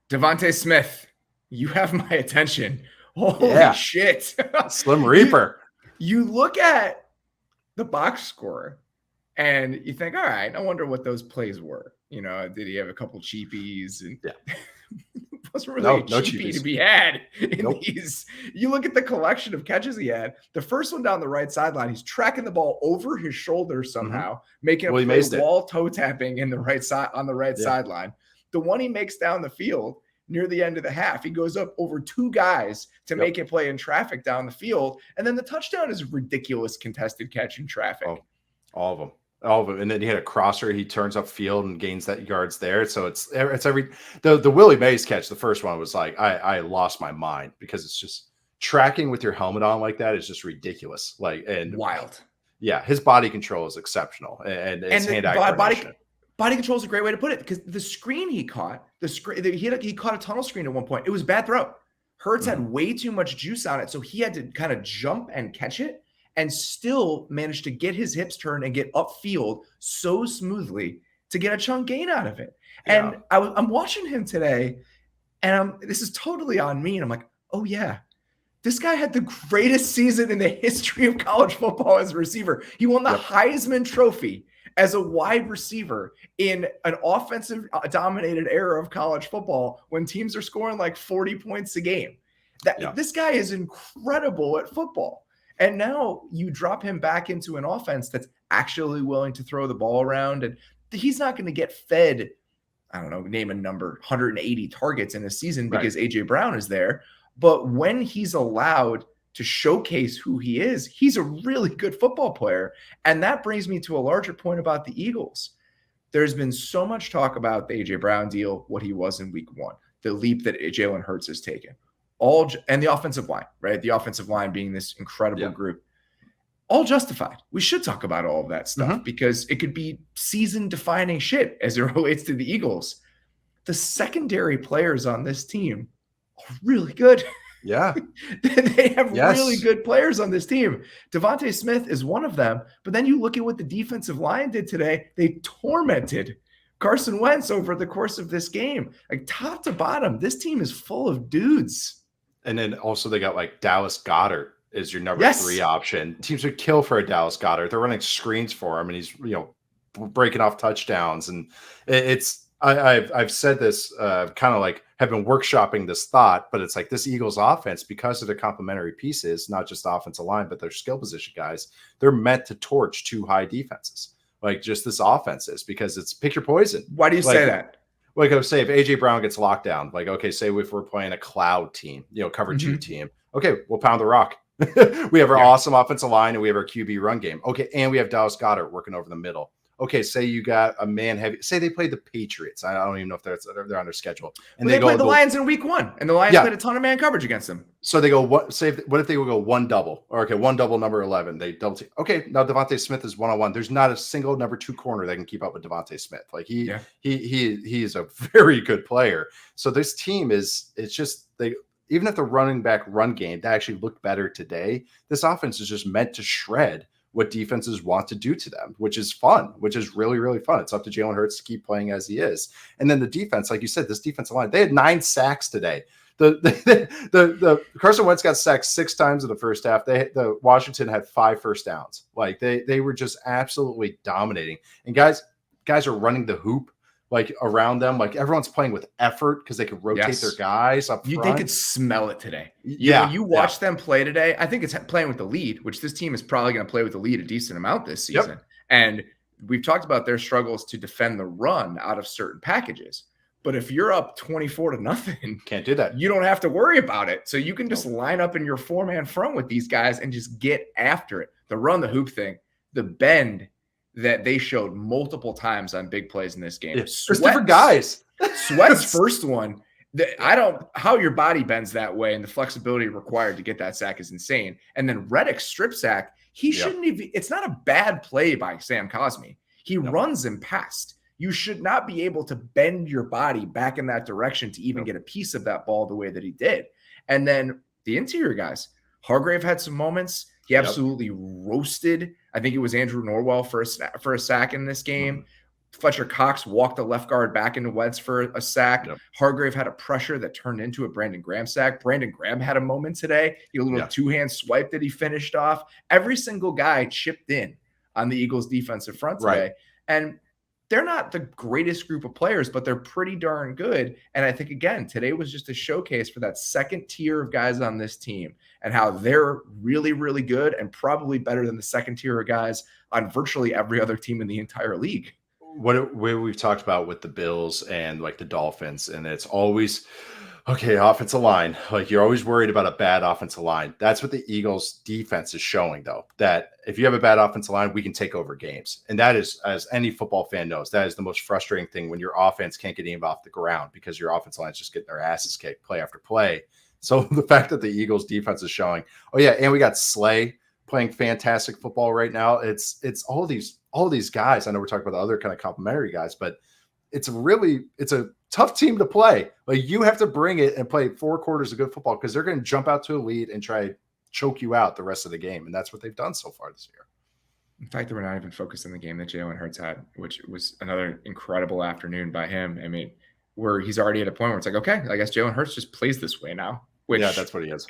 DeVonta Smith, you have my attention. Holy shit. Slim Reaper. You look at the box score and you think, all right, I wonder what those plays were. You know, did he have a couple cheapies? And it wasn't really no cheapie to be had in these. You look at the collection of catches he had. The first one down the right sideline, he's tracking the ball over his shoulder somehow, making a wall toe tapping in the right side on the right sideline. The one he makes down the field near the end of the half, he goes up over two guys to make a play in traffic down the field. And then the touchdown is a ridiculous contested catch in traffic. Oh, all of them. And then he had a crosser. He turns up field and gains that yards there. So it's the Willie Mays catch. The first one was like, I lost my mind because it's just tracking with your helmet on like that is just ridiculous. Like, and wild. Yeah. His body control is exceptional. And his hand-eye coordination. Body control is a great way to put it because the screen he caught, he caught a tunnel screen at one point. It was a bad throw. Hurts had way too much juice on it, so he had to kind of jump and catch it and still managed to get his hips turned and get upfield so smoothly to get a chunk gain out of it. And I'm watching him today, and this is totally on me, and I'm like, oh yeah, this guy had the greatest season in the history of college football as a receiver. He won the Heisman Trophy as a wide receiver in an offensive dominated era of college football when teams are scoring like 40 points a game. This guy is incredible at football. And now you drop him back into an offense that's actually willing to throw the ball around. And he's not going to get fed, I don't know, name a number, 180 targets in a season because A.J. Brown is there. But when he's allowed to showcase who he is, he's a really good football player. And that brings me to a larger point about the Eagles. There's been so much talk about the A.J. Brown deal, what he was in week one, the leap that Jalen Hurts has taken, and the offensive line, right? The offensive line being this incredible group, all justified. We should talk about all of that stuff because it could be season-defining shit as it relates to the Eagles. The secondary players on this team are really good. Yeah. They have really good players on this team. DeVonta Smith is one of them. But then you look at what the defensive line did today. They tormented Carson Wentz over the course of this game. Like top to bottom, this team is full of dudes. And then also they got like Dallas Goedert is your number 3 option. Teams would kill for a Dallas Goedert. They're running screens for him and he's, breaking off touchdowns. And I've said this kind of like have been workshopping this thought, but it's like this Eagles offense, because of the complementary pieces, not just the offensive line, but their skill position guys, they're meant to torch 2 high defenses. Like just this offense is because it's pick your poison. Why do you say that? Like I was saying, if A.J. Brown gets locked down, like, okay, say if we're playing a cloud team, cover 2 team. Okay, we'll pound the rock. We have our awesome offensive line and we have our QB run game. Okay, and we have Dallas Goedert working over the middle. Okay, say you got a man heavy. Say they played the Patriots. I don't even know if they're on their schedule. And they played the Lions in week 1, and the Lions played a ton of man coverage against them. So they go, what if they would go 1 double? Or okay, 1 double number 11. They double team. Okay, now DeVonta Smith is 1-on-1. There's not a single number 2 corner that can keep up with DeVonta Smith. Like he is a very good player. So this team even if the running back run game that actually looked better today, this offense is just meant to shred what defenses want to do to them, which is fun, which is really, really fun. It's up to Jalen Hurts to keep playing as he is. And then the defense, like you said, this defensive line, they had 9 sacks today. The Carson Wentz got sacked 6 times in the first half. The Washington had 5 first downs. Like they were just absolutely dominating. And guys are running the hoop like around them. Like everyone's playing with effort because they could rotate their guys up front. They could smell it today. You watch them play today. I think it's playing with the lead, which this team is probably going to play with the lead a decent amount this season. And we've talked about their struggles to defend the run out of certain packages. But if you're up 24-0, can't do that. You don't have to worry about it. So you can just line up in your 4-man front with these guys and just get after it. The run, the hoop thing, the bend that they showed multiple times on big plays in this game. There's different guys. Sweat's first one. How your body bends that way and the flexibility required to get that sack is insane. And then Reddick's strip sack, he shouldn't even. It's not a bad play by Sam Cosmi. He runs him past. You should not be able to bend your body back in that direction to even get a piece of that ball the way that he did. And then the interior guys, Hargrave had some moments. He absolutely roasted. I think it was Andrew Norwell for a sack in this game. Fletcher Cox walked the left guard back into Wentz for a sack. Yep. Hargrave had a pressure that turned into a Brandon Graham sack. Brandon Graham had a moment today. He had a little two-hand swipe that he finished off. Every single guy chipped in on the Eagles defensive front today. And they're not the greatest group of players, but they're pretty darn good. And I think, again, today was just a showcase for that second tier of guys on this team and how they're really, really good and probably better than the second tier of guys on virtually every other team in the entire league. What we've talked about with the Bills and like the Dolphins, and it's always, okay, offensive line. Like you're always worried about a bad offensive line. That's what the Eagles defense is showing, though, that if you have a bad offensive line, we can take over games. And that is, as any football fan knows, that is the most frustrating thing when your offense can't get even off the ground because your offensive line is just getting their asses kicked play after play. So the fact that the Eagles defense is showing, oh yeah, and we got Slay playing fantastic football right now. It's all these guys. I know we're talking about the other kind of complimentary guys, but it's a tough team to play. Like you have to bring it and play 4 quarters of good football because they're going to jump out to a lead and try to choke you out the rest of the game. And that's what they've done so far this year. In fact, we're not even focused on the game that Jalen Hurts had, which was another incredible afternoon by him. I mean, where he's already at a point where it's like, okay, I guess Jalen Hurts just plays this way now. Which, yeah, that's what he is.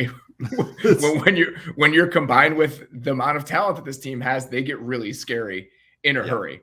when you're combined with the amount of talent that this team has, they get really scary in a hurry.